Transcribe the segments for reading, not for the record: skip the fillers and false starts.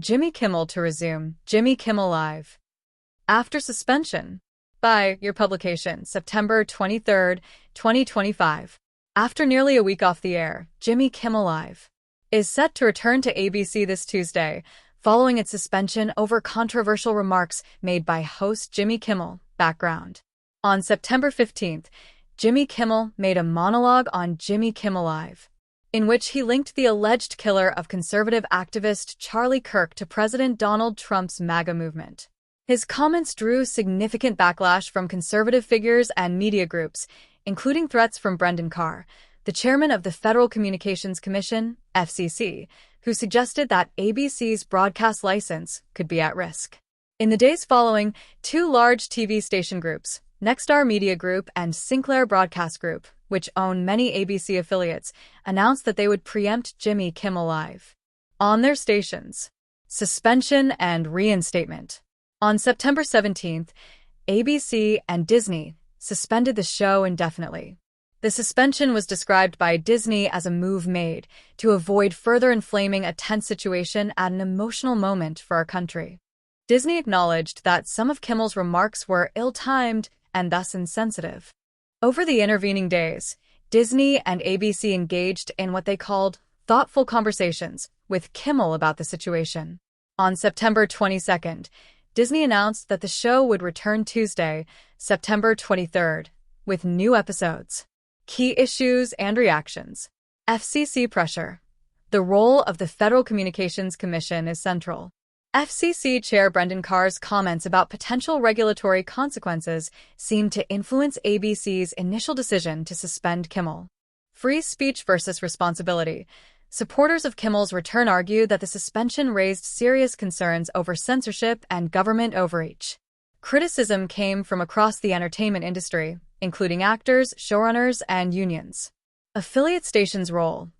Jimmy Kimmel to resume Jimmy Kimmel Live. After suspension by your publication, September 23, 2025. After nearly a week off the air, Jimmy Kimmel Live is set to return to ABC this Tuesday, following its suspension over controversial remarks made by host Jimmy Kimmel. Background. On September 15th, Jimmy Kimmel made a monologue on Jimmy Kimmel Live, in which he linked the alleged killer of conservative activist Charlie Kirk to President Donald Trump's MAGA movement. His comments drew significant backlash from conservative figures and media groups, including threats from Brendan Carr, the chairman of the Federal Communications Commission, FCC, who suggested that ABC's broadcast license could be at risk. In the days following, two large TV station groups, Nexstar Media Group and Sinclair Broadcast Group, which own many ABC affiliates, announced that they would preempt Jimmy Kimmel Live on their stations. Suspension and reinstatement. On September 17th, ABC and Disney suspended the show indefinitely. The suspension was described by Disney as a move made to avoid further inflaming a tense situation at an emotional moment for our country. Disney acknowledged that some of Kimmel's remarks were ill-timed and thus insensitive. Over the intervening days, Disney and ABC engaged in what they called thoughtful conversations with Kimmel about the situation. On September 22nd, Disney announced that the show would return Tuesday, September 23rd, with new episodes. Key issues and reactions. FCC pressure. The role of the Federal Communications Commission is central. FCC Chair Brendan Carr's comments about potential regulatory consequences seemed to influence ABC's initial decision to suspend Kimmel. Free speech versus responsibility. Supporters of Kimmel's return argue that the suspension raised serious concerns over censorship and government overreach. Criticism came from across the entertainment industry, including actors, showrunners, and unions. Affiliate stations' role.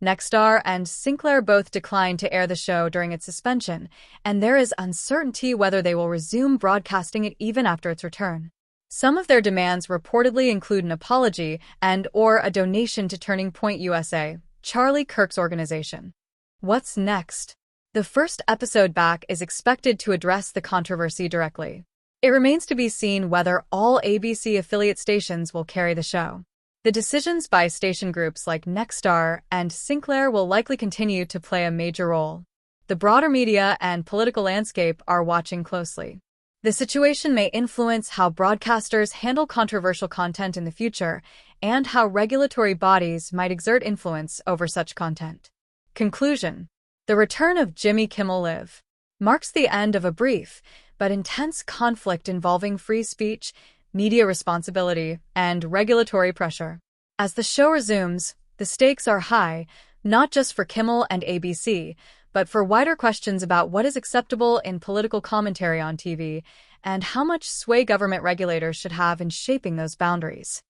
Nexstar and Sinclair both declined to air the show during its suspension, and there is uncertainty whether they will resume broadcasting it even after its return. Some of their demands reportedly include an apology and/or a donation to Turning Point USA, Charlie Kirk's organization. What's next? The first episode back is expected to address the controversy directly. It remains to be seen whether all ABC affiliate stations will carry the show. The decisions by station groups like Nexstar and Sinclair will likely continue to play a major role. The broader media and political landscape are watching closely. The situation may influence how broadcasters handle controversial content in the future and how regulatory bodies might exert influence over such content. Conclusion. The return of Jimmy Kimmel Live marks the end of a brief but intense conflict involving free speech, media responsibility, and regulatory pressure. As the show resumes, the stakes are high, not just for Kimmel and ABC, but for wider questions about what is acceptable in political commentary on TV and how much sway government regulators should have in shaping those boundaries.